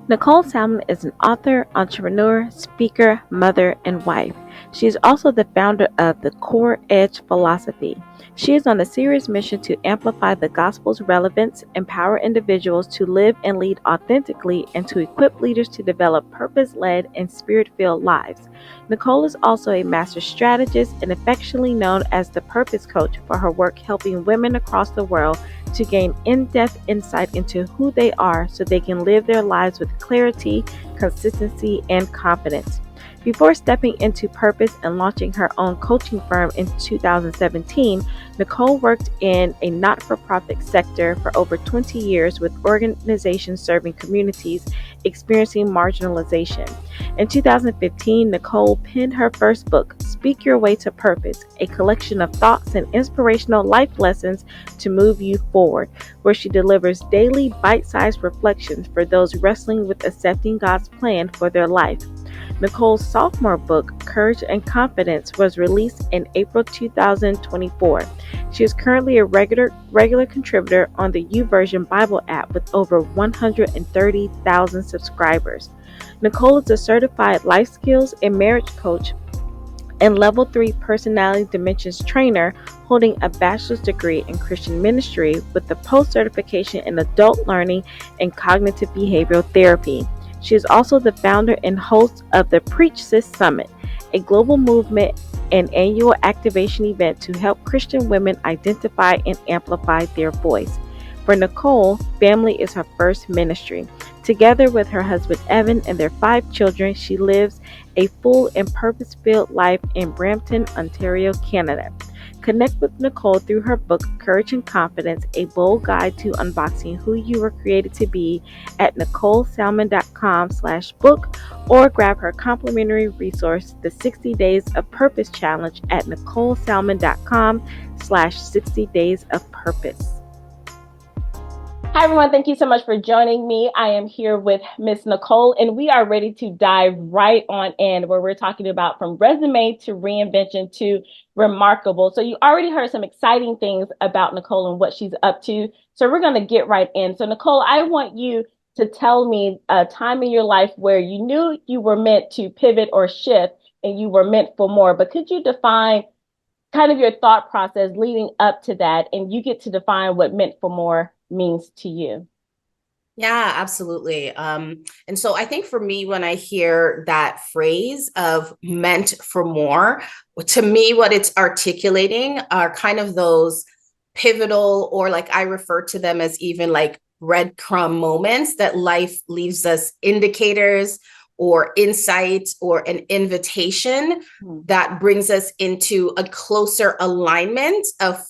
Nicole Salmon is an author, entrepreneur, speaker, mother, and wife. She is also the founder of the Core Edge philosophy. She is on a serious mission to amplify the gospel's relevance, empower individuals to live and lead authentically, and to equip leaders to develop purpose led and spirit filled lives. Nicole is also a master strategist and affectionately known as the Purpose Coach for her work helping women across the world to gain in depth insight into who they are so they can live their lives with clarity, consistency, and confidence. Before stepping into purpose and launching her own coaching firm in 2017, Nicole worked in a not for profit sector for over 20 years with organizations serving communities experiencing marginalization. In 2015, Nicole penned her first book, Speak Your Way to Purpose, a collection of thoughts and inspirational life lessons to move you forward, where she delivers daily bite sized reflections for those wrestling with accepting God's plan for their life. Nicole's sophomore book, Courage and Confidence, was released in April 2024. She is currently a regular contributor on the YouVersion Bible app with over 130,000 subscribers. Nicole is a certified life skills and marriage coach and level 3 personality dimensions trainer holding a bachelor's degree in Christian ministry with a post certification in adult learning and cognitive behavioral therapy. She is also the founder and host of the Preach Sis Summit, a global movement and annual activation event to help Christian women identify and amplify their voice. For Nicole, family is her first ministry. Together with her husband Evan and their 5 children, she lives a full and purpose-filled life in Brampton, Ontario, Canada. Connect with Nicole through her book, Courage and Confidence, a bold guide to unboxing who you were created to be at NicoleSalmon.com/book or grab her complimentary resource, the 60 Days of Purpose Challenge at NicoleSalmon.com/60 Days of Purpose. Hi, everyone. Thank you so much for joining me. I am here with Miss Nicole, and we are ready to dive right on in where we're talking about from resume to reinvention to remarkable. So you already heard some exciting things about Nicole and what she's up to. So we're going to get right in. So Nicole, I want you to tell me a time in your life where you knew you were meant to pivot or shift and you were meant for more. But could you define kind of your thought process leading up to that? And you get to define what meant for more means to you. Yeah, absolutely. And so I think for me, when I hear that phrase of meant for more, to me, what it's articulating are kind of those pivotal, or like I refer to them as even like breadcrumb moments that life leaves us indicators or insights or an invitation that brings us into a closer alignment of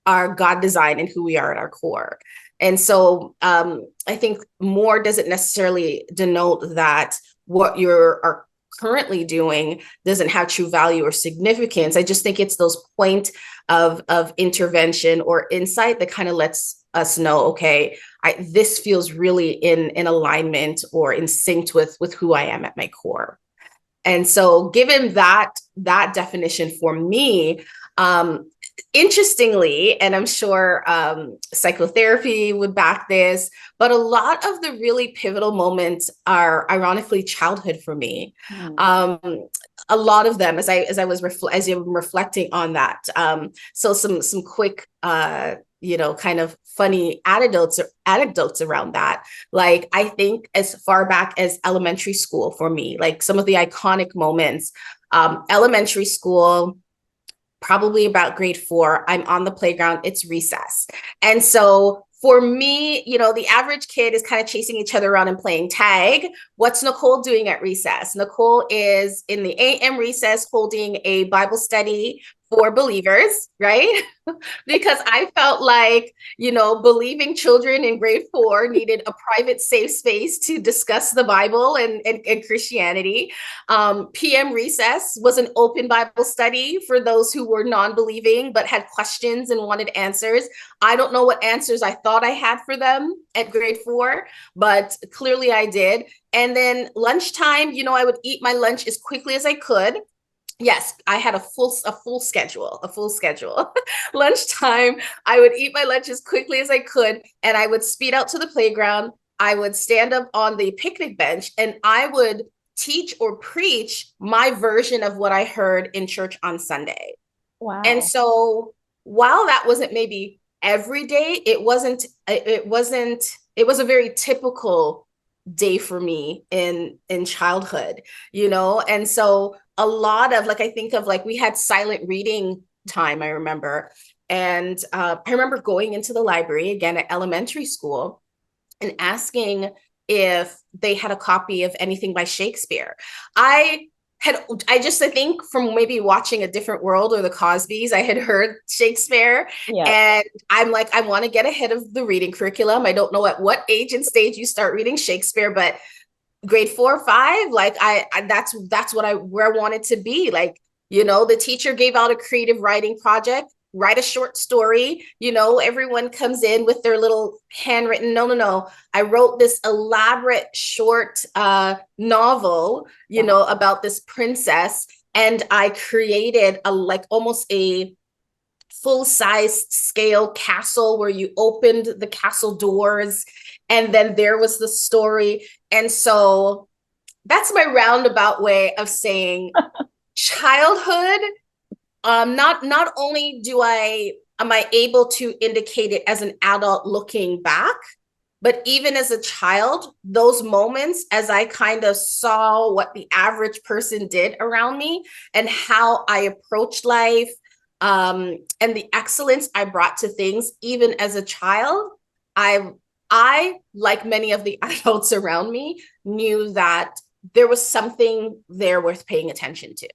our God design and who we are at our core. And so I think more doesn't necessarily denote that what are currently doing doesn't have true value or significance. I just think it's those point of intervention or insight that kind of lets us know, okay, this feels really in alignment or in sync with who I am at my core. And so given that definition for me, interestingly, and I'm sure psychotherapy would back this, but a lot of the really pivotal moments are ironically childhood for me. A lot of them, as you were reflecting on that. So some quick, kind of funny anecdotes around that. Like I think as far back as elementary school for me, like some of the iconic moments, elementary school. Probably about grade 4, I'm on the playground, it's recess. And so for me, the average kid is kind of chasing each other around and playing tag. What's Nicole doing at recess? Nicole is in the AM recess holding a Bible study for believers, right? Because I felt like, believing children in grade 4 needed a private, safe space to discuss the Bible and Christianity. PM recess was an open Bible study for those who were non-believing but had questions and wanted answers. I don't know what answers I thought I had for them at grade 4, but clearly I did. And then lunchtime, I would eat my lunch as quickly as I could. Yes, I had a full schedule. Lunchtime, I would eat my lunch as quickly as I could, and I would speed out to the playground. I would stand up on the picnic bench and I would teach or preach my version of what I heard in church on Sunday. Wow. And so while that wasn't maybe every day, it was a very typical day for me in childhood, you know? And so a lot of like, I think of like, we had silent reading time, I remember. And I remember going into the library again at elementary school and asking if they had a copy of anything by Shakespeare. I think from maybe watching A Different World or the Cosbys, I had heard Shakespeare. Yeah. And I'm like, I want to get ahead of the reading curriculum. I don't know at what age and stage you start reading Shakespeare, but grade 4 or 5, like that's what where I wanted to be. Like, you know, the teacher gave out a creative writing project, write a short story, you know, everyone comes in with their little handwritten, no, I wrote this elaborate short novel, you know, about this princess, and I created a like almost a full-size scale castle where you opened the castle doors and then there was the story. And so that's my roundabout way of saying childhood. Not only am I able to indicate it as an adult looking back, but even as a child, those moments as I kind of saw what the average person did around me and how I approached life, and the excellence I brought to things, even as a child, I, like many of the adults around me, knew that there was something there worth paying attention to.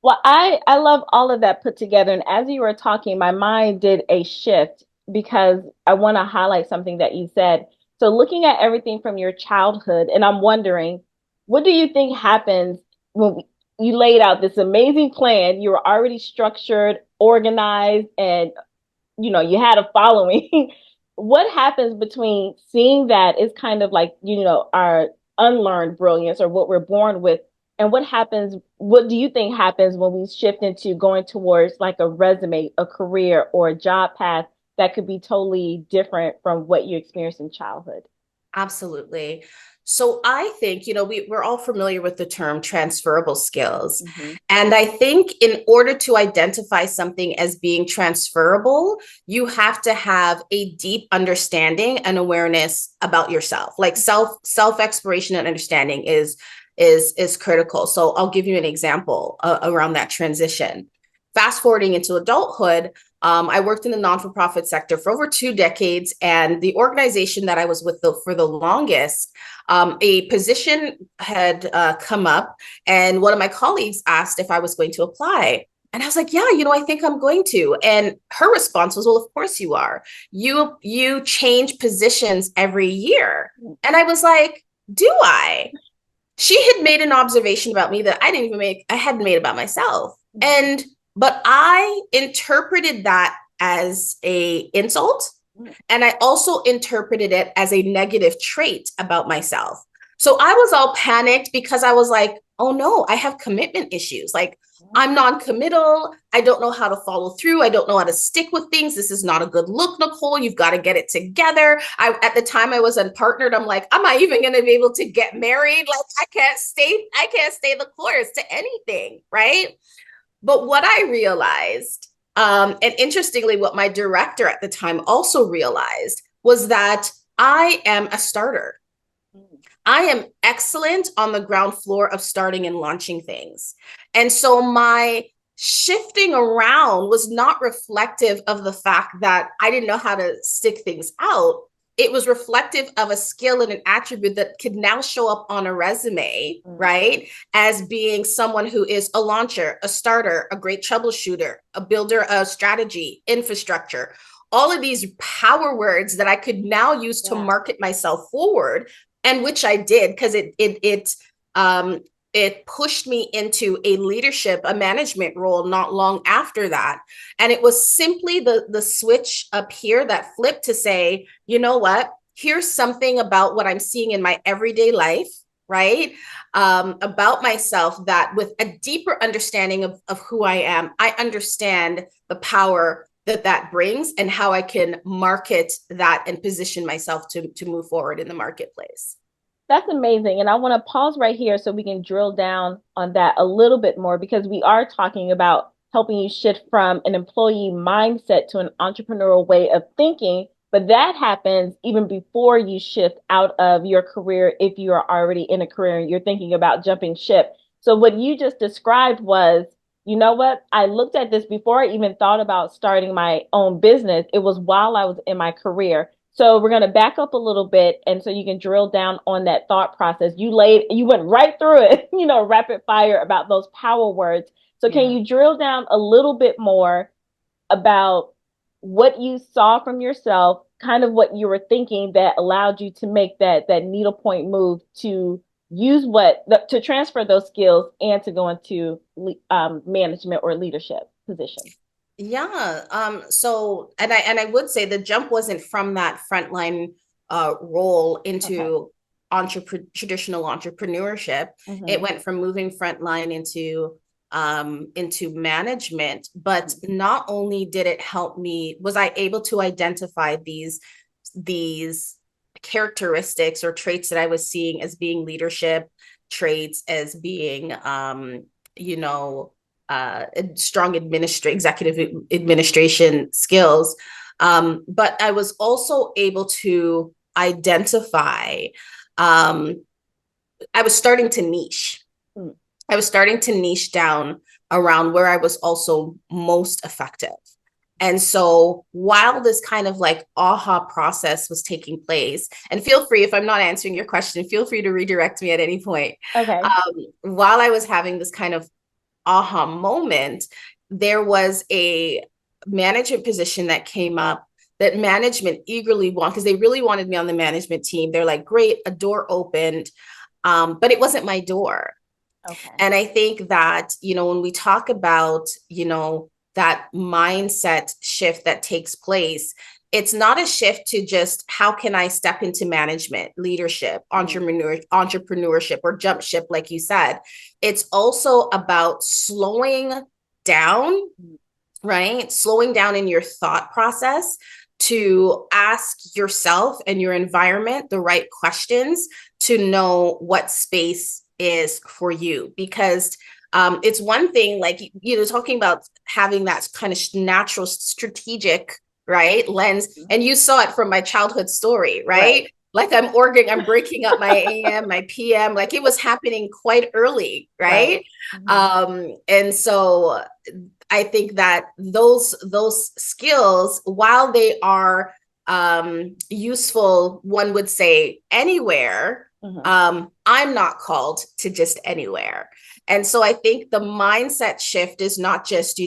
Well, I love all of that put together. And as you were talking, my mind did a shift because I want to highlight something that you said. So looking at everything from your childhood, and I'm wondering, what do you think happens when you laid out this amazing plan? You were already structured, organized, and you had a following. What happens between seeing that is kind of like, our unlearned brilliance or what we're born with, and what do you think happens when we shift into going towards like a resume, a career, or a job path that could be totally different from what you experienced in childhood? Absolutely. So I think, you know, we're all familiar with the term transferable skills. Mm-hmm. And I think in order to identify something as being transferable, you have to have a deep understanding and awareness about yourself. Like self exploration and understanding is critical. So I'll give you an example around that transition. Fast forwarding into adulthood, I worked in the non-for-profit sector for over 2 decades, and the organization that I was with for the longest, a position had come up, and one of my colleagues asked if I was going to apply. And I was like, yeah, you know, I think I'm going to. And her response was, well, of course you are. You change positions every year. And I was like, do I? She had made an observation about me that I hadn't made about myself. But I interpreted that as a insult. And I also interpreted it as a negative trait about myself. So I was all panicked because I was like, oh no, I have commitment issues. Like, I'm non-committal. I don't know how to follow through. I don't know how to stick with things. This is not a good look, Nicole. You've got to get it together. At the time I was unpartnered. I'm like, am I even going to be able to get married? Like, I can't stay the course to anything, right? But what I realized, and interestingly, what my director at the time also realized, was that I am a starter. I am excellent on the ground floor of starting and launching things. And so my shifting around was not reflective of the fact that I didn't know how to stick things out. It was reflective of a skill and an attribute that could now show up on a resume, right? As being someone who is a launcher, a starter, a great troubleshooter, a builder of strategy, infrastructure, all of these power words that I could now use to market myself forward, and which I did, because it pushed me into a leadership, a management role not long after that. And it was simply the switch up here that flipped to say, you know what, here's something about what I'm seeing in my everyday life, right? About myself, that with a deeper understanding of who I am, I understand the power that brings, and how I can market that and position myself to move forward in the marketplace. That's amazing. And I want to pause right here so we can drill down on that a little bit more because we are talking about helping you shift from an employee mindset to an entrepreneurial way of thinking. But that happens even before you shift out of your career if you are already in a career and you're thinking about jumping ship. So, what you just described was, you know what? I looked at this before I even thought about starting my own business. It was while I was in my career. So we're going to back up a little bit, and so you can drill down on that thought process. You went right through it, rapid fire about those power words. So can Yeah. you drill down a little bit more about what you saw from yourself, kind of what you were thinking that allowed you to make that needle point move to use to transfer those skills and to go into management or leadership positions? Yeah. So, and I would say the jump wasn't from that frontline role Okay. into traditional entrepreneurship. It Mm-hmm. went from moving frontline into management. But not only did it help me, was I able to identify these characteristics or traits that I was seeing as being leadership traits, as being you know strong executive administration skills. But I was also able to identify, I was starting to niche. Mm-hmm. I was starting to niche down around where I was also most effective. And so while this kind of like aha process was taking place, and feel free, if I'm not answering your question, feel free to redirect me at any point. Okay. While I was having this kind of aha moment, there was a management position that came up that management eagerly wanted, because they really wanted me on the management team. They're like, great, a door opened, but it wasn't my door. Okay. And I think that, when we talk about, that mindset shift that takes place, it's not a shift to just how can I step into management, leadership, entrepreneurship, or jump ship, like you said. It's also about slowing down, right? Slowing down in your thought process to ask yourself and your environment the right questions to know what space is for you. Because it's one thing, like, talking about having that kind of natural strategic, right, lens. And you saw it from my childhood story, right? Like I'm breaking up my AM, my PM, like it was happening quite early, right? And so I think that those skills, while they are useful, one would say anywhere, I'm not called to just anywhere. And so I think the mindset shift is not just,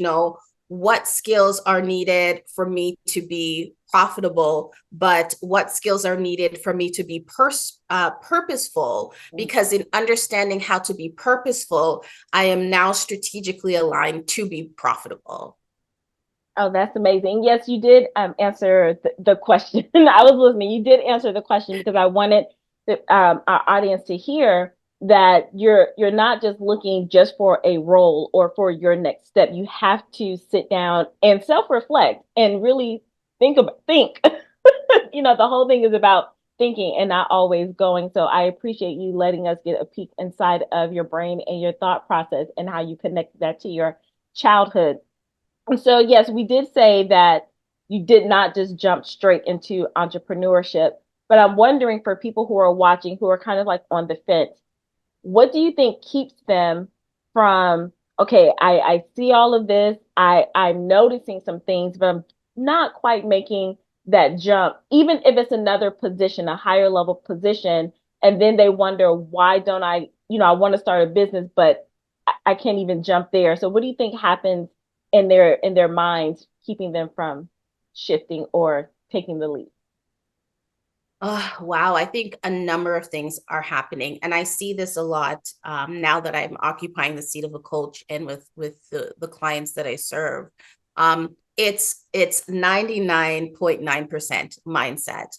what skills are needed for me to be profitable, but what skills are needed for me to be purposeful. Because in understanding how to be purposeful, I am now strategically aligned to be profitable. Oh, that's amazing. Yes, you did answer the question. I was listening. You did answer the question because I wanted our audience to hear that you're not just looking just for a role or for your next step. You have to sit down and self-reflect and really think. The whole thing is about thinking and not always going. So I appreciate you letting us get a peek inside of your brain and your thought process and how you connect that to your childhood. And so, yes, we did say that you did not just jump straight into entrepreneurship, but I'm wondering for people who are watching, who are kind of like on the fence, what do you think keeps them from, okay, I see all of this, I'm noticing some things, but I'm not quite making that jump, even if it's another position, a higher level position, and then they wonder, why don't I want to start a business, but I can't even jump there. So what do you think happens in their minds, keeping them from shifting or taking the leap? Oh, wow. I think a number of things are happening. And I see this a lot now that I'm occupying the seat of a coach and with the clients that I serve. It's 99.9% mindset,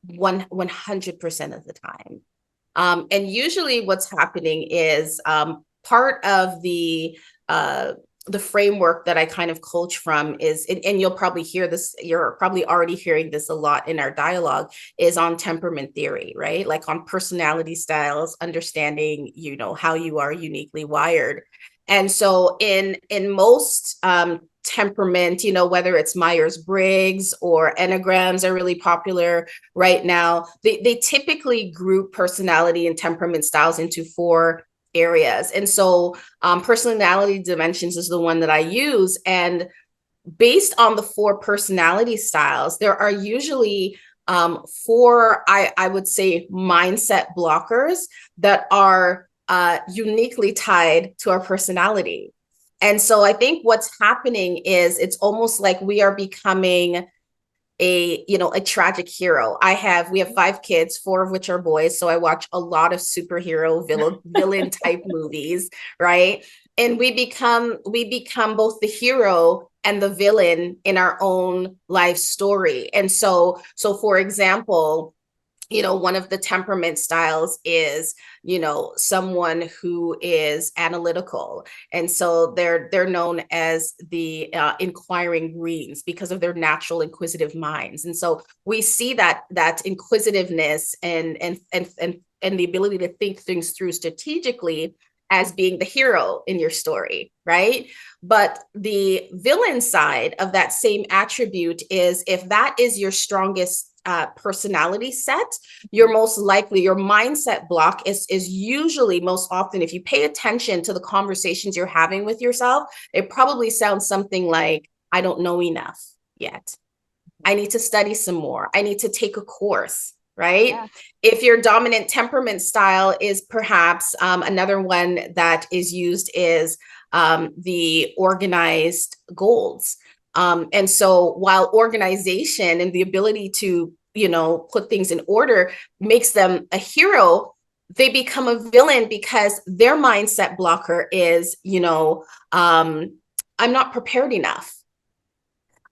100% of the time. And usually what's happening is part of the the framework that I kind of coach from is, and you'll probably hear this, you're probably already hearing this a lot in our dialogue, is on temperament theory, right? Like on personality styles, understanding, you know, how you are uniquely wired. And so in most temperament, you know, whether it's Myers-Briggs or Enneagrams are really popular right now, they typically group personality and temperament styles into four areas. And so personality dimensions is the one that I use. And based on the four personality styles, there are usually four, I would say, mindset blockers that are uniquely tied to our personality. And so I think what's happening is it's almost like we are becoming a tragic hero. We have five kids, four of which are boys, so I watch a lot of superhero villain type movies, right? And we become both the hero and the villain in our own life story. And so for example, you know, one of the temperament styles is, you know, someone who is analytical. And so they're known as the inquiring greens because of their natural inquisitive minds. And so we see that inquisitiveness and the ability to think things through strategically as being the hero in your story, right? But the villain side of that same attribute is, if that is your strongest personality set, you're most likely, your mindset block is usually most often, if you pay attention to the conversations you're having with yourself, it probably sounds something like, I don't know enough yet. I need to study some more. I need to take a course, right? Yeah. If your dominant temperament style is perhaps another one that is used is the organized goals. And so while organization and the ability to, you know, put things in order makes them a hero, they become a villain because their mindset blocker is, you know, I'm not prepared enough.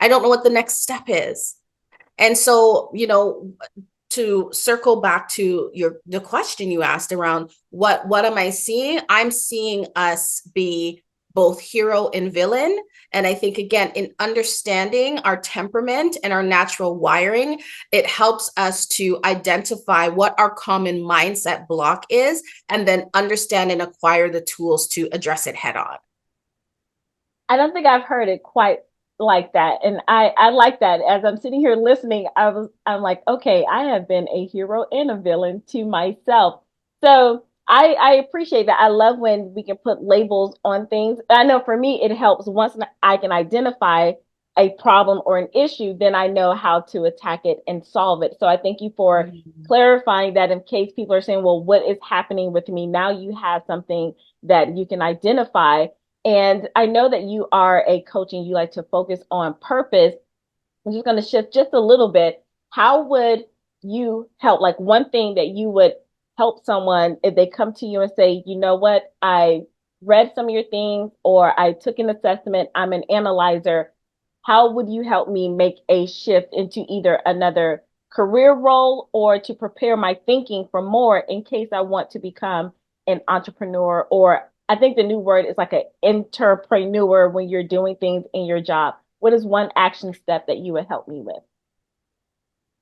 I don't know what the next step is. And so, you know, to circle back to the question you asked around what am I seeing? I'm seeing us be both hero and villain. And I think, again, in understanding our temperament and our natural wiring, it helps us to identify what our common mindset block is, and then understand and acquire the tools to address it head on. I don't think I've heard it quite like that. And I like that. As I'm sitting here listening, I'm like, okay, I have been a hero and a villain to myself. So I appreciate that. I love when we can put labels on things. I know for me it helps once I can identify a problem or an issue, then I know how to attack it and solve it. So I thank you for clarifying that, in case people are saying, well, what is happening with me? Now you have something that you can identify. And I know that you are a coach and you like to focus on purpose. I'm just going to shift just a little bit. How would you help? Like, one thing that you would help someone if they come to you and say, you know what, I read some of your things, or I took an assessment, I'm an analyzer. How would you help me make a shift into either another career role or to prepare my thinking for more in case I want to become an entrepreneur, or I think the new word is like an entrepreneur when you're doing things in your job? What is one action step that you would help me with?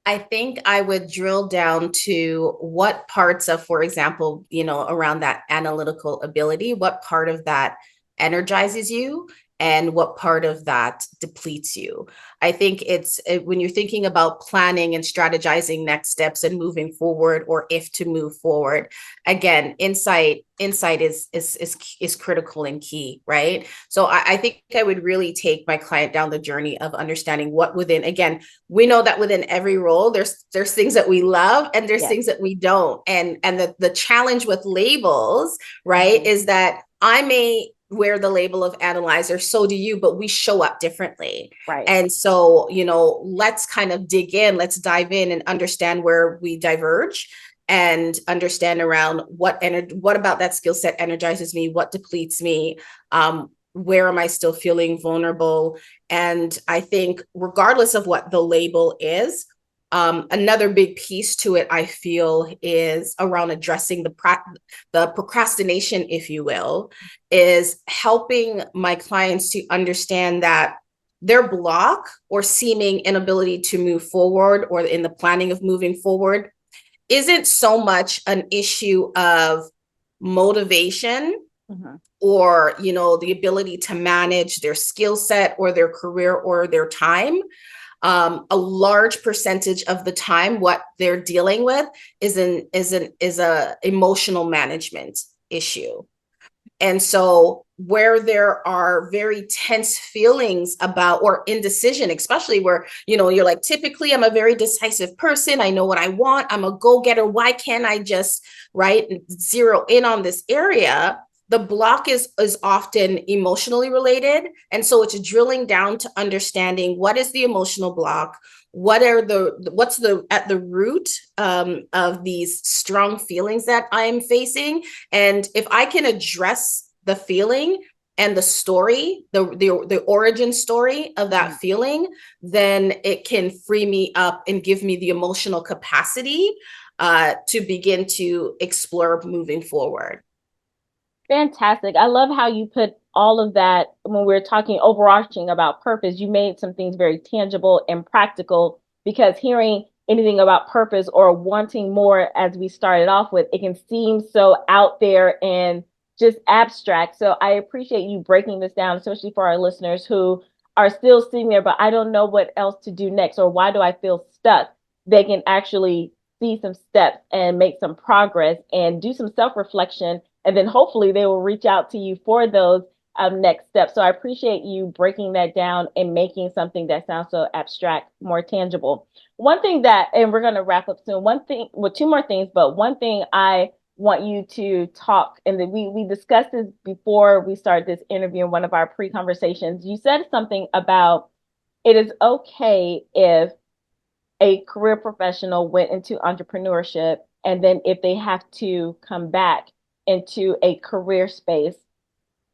I think I would drill down to what parts of, for example, you know, around that analytical ability, what part of that energizes you and what part of that depletes you. I think when you're thinking about planning and strategizing next steps and moving forward, or if to move forward, again, insight is critical and key, right? So I think I would really take my client down the journey of understanding what within, again, we know that within every role, there's things that we love and there's things that we don't. And the challenge with labels, right, is that I may wear the label of analyzer, so do you, but we show up differently. Right. And so, you know, let's kind of dig in, let's dive in and understand where we diverge, and understand around what about that skill set energizes me, what depletes me, where am I still feeling vulnerable. And I think regardless of what the label is, Another big piece to it, I feel, is around addressing the procrastination, if you will, is helping my clients to understand that their block or seeming inability to move forward, or in the planning of moving forward, isn't so much an issue of motivation, or, you know, the ability to manage their skill set or their career or their time. A large percentage of the time, what they're dealing with is a emotional management issue. And so where there are very tense feelings about, or indecision, especially where, you know, you're like, typically I'm a very decisive person. I know what I want. I'm a go-getter. Why can't I just, right, zero in on this area? The block is often emotionally related. And so it's drilling down to understanding what is the emotional block, what's at the root of these strong feelings that I'm facing. And if I can address the feeling and the story, the origin story of that feeling, then it can free me up and give me the emotional capacity to begin to explore moving forward. Fantastic. I love how you put all of that when we're talking overarching about purpose. You made some things very tangible and practical, because hearing anything about purpose or wanting more, as we started off with, it can seem so out there and just abstract. So I appreciate you breaking this down, especially for our listeners who are still sitting there, but I don't know what else to do next, or why do I feel stuck? They can actually see some steps and make some progress and do some self-reflection, and then hopefully they will reach out to you for those next steps. So I appreciate you breaking that down and making something that sounds so abstract more tangible. One thing that, and we're going to wrap up soon, one thing, well, two more things, but one thing I want you to talk, and then we discussed this before we started this interview in one of our pre-conversations. You said something about it is okay if a career professional went into entrepreneurship, and then if they have to come back into a career space.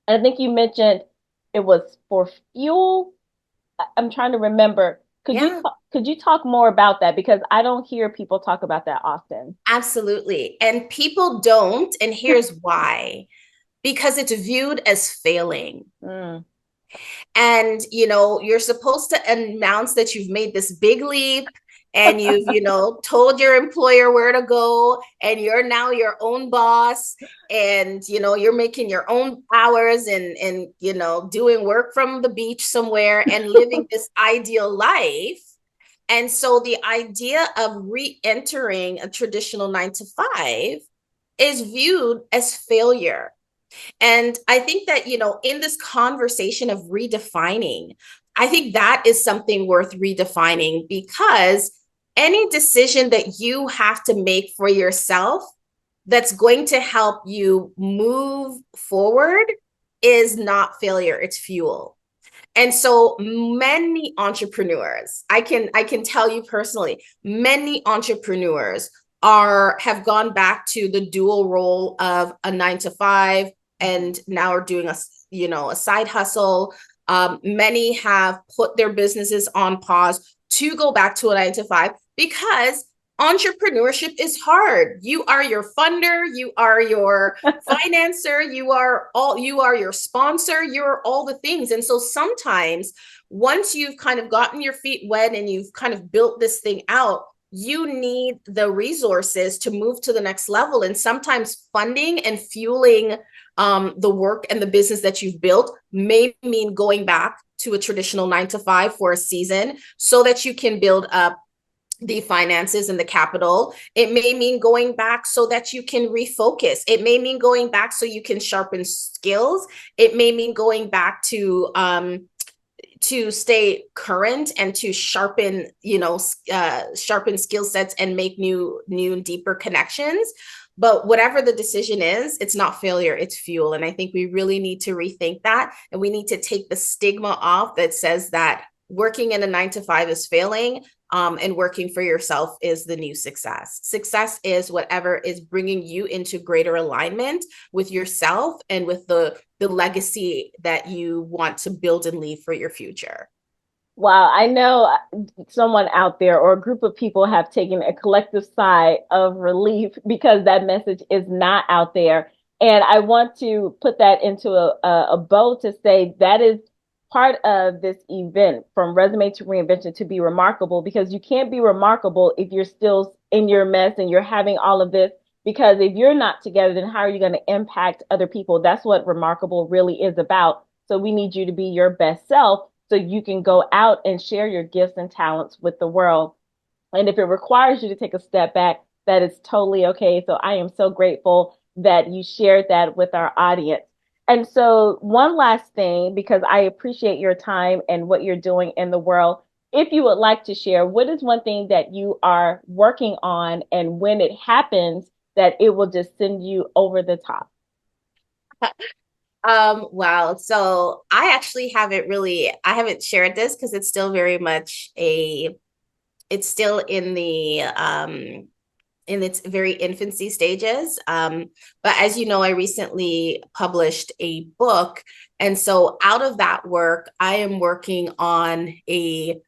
And I think you mentioned it was for fuel. I'm trying to remember. Yeah. Could you talk more about that, because I don't hear people talk about that often. Absolutely. And people don't, and here's why. Because it's viewed as failing. And, you know, you're supposed to announce that you've made this big leap, and you've, you know, told your employer where to go, and you're now your own boss, and, you know, you're making your own hours, and, you know, doing work from the beach somewhere and living this ideal life. And so the idea of re-entering a traditional 9 to 5 is viewed as failure. And I think that, you know, in this conversation of redefining, I think that is something worth redefining, because any decision that you have to make for yourself that's going to help you move forward is not failure, it's fuel. And so many entrepreneurs, I can tell you personally, many entrepreneurs have gone back to the dual role of a 9 to 5, and now are doing a side hustle. Many have put their businesses on pause to go back to a 9 to 5, because entrepreneurship is hard. You are your funder, you are your financer, you are your sponsor, you're all the things. And so sometimes once you've kind of gotten your feet wet and you've kind of built this thing out, you need the resources to move to the next level. And sometimes funding and fueling the work and the business that you've built may mean going back to a traditional 9 to 5 for a season, so that you can build up the finances and the capital. It may mean going back so that you can refocus. It may mean going back so you can sharpen skills. It may mean going back to stay current and to sharpen, sharpen skill sets and make new and deeper connections. But whatever the decision is, it's not failure, it's fuel. And I think we really need to rethink that. And we need to take the stigma off that says that working in a 9 to 5 is failing, and working for yourself is the new success. Success is whatever is bringing you into greater alignment with yourself and with the legacy that you want to build and leave for your future. Wow, I know someone out there or a group of people have taken a collective sigh of relief because that message is not out there. And I want to put that into a bow to say that is part of this event from resume to reinvention to be remarkable, because you can't be remarkable if you're still in your mess and you're having all of this. Because if you're not together, then how are you going to impact other people? That's what remarkable really is about. So we need you to be your best self so you can go out and share your gifts and talents with the world. And if it requires you to take a step back, that is totally okay. So I am so grateful that you shared that with our audience. And so, one last thing, because I appreciate your time and what you're doing in the world. If you would like to share, what is one thing that you are working on, and when it happens, that it will just send you over the top? Wow. So I actually I haven't shared this because it's still very much it's still in its very infancy stages. But as you know, I recently published a book. And so out of that work, I am working on a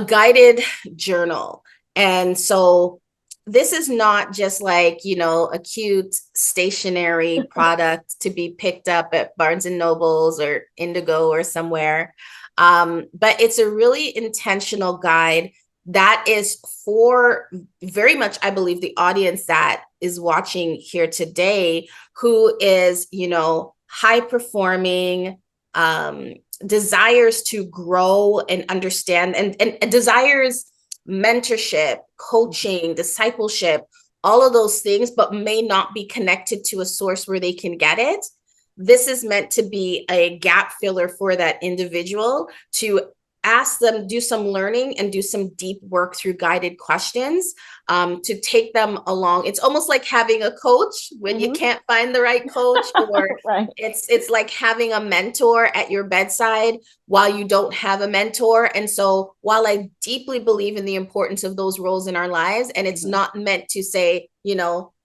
guided journal. And so this is not just like, a cute stationary product to be picked up at Barnes and Nobles or Indigo or somewhere. But it's a really intentional guide that is for very much, I believe, the audience that is watching here today, who is, high performing, um, desires to grow and understand and desires mentorship, coaching, discipleship, all of those things, but may not be connected to a source where they can get it. This is meant to be a gap filler for that individual to ask them, do some learning and do some deep work through guided questions, to take them along. It's almost like having a coach when you can't find the right coach, or Right. it's like having a mentor at your bedside while you don't have a mentor. And so while I deeply believe in the importance of those roles in our lives, and it's not meant to say,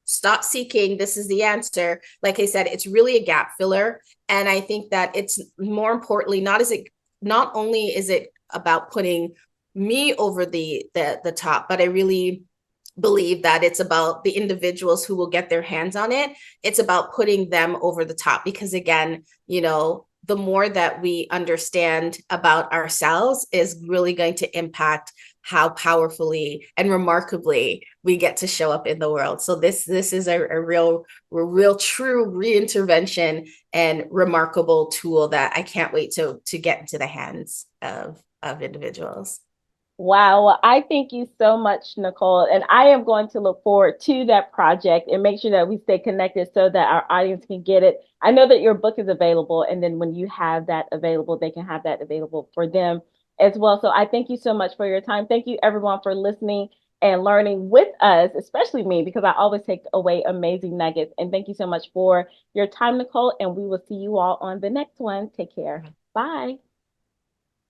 stop seeking, this is the answer. Like I said, it's really a gap filler. And I think that it's more importantly, not only is it about putting me over the top, but I really believe that it's about the individuals who will get their hands on it. It's about putting them over the top, because again, the more that we understand about ourselves is really going to impact how powerfully and remarkably we get to show up in the world. So this is a real true reintervention and remarkable tool that I can't wait to get into the hands of individuals. Wow. Well, I thank you so much, Nicole. And I am going to look forward to that project and make sure that we stay connected so that our audience can get it. I know that your book is available, and then when you have that available, they can have that available for them as well. So I thank you so much for your time. Thank you, everyone, for listening and learning with us, especially me, because I always take away amazing nuggets. And thank you so much for your time, Nicole. And we will see you all on the next one. Take care. Bye.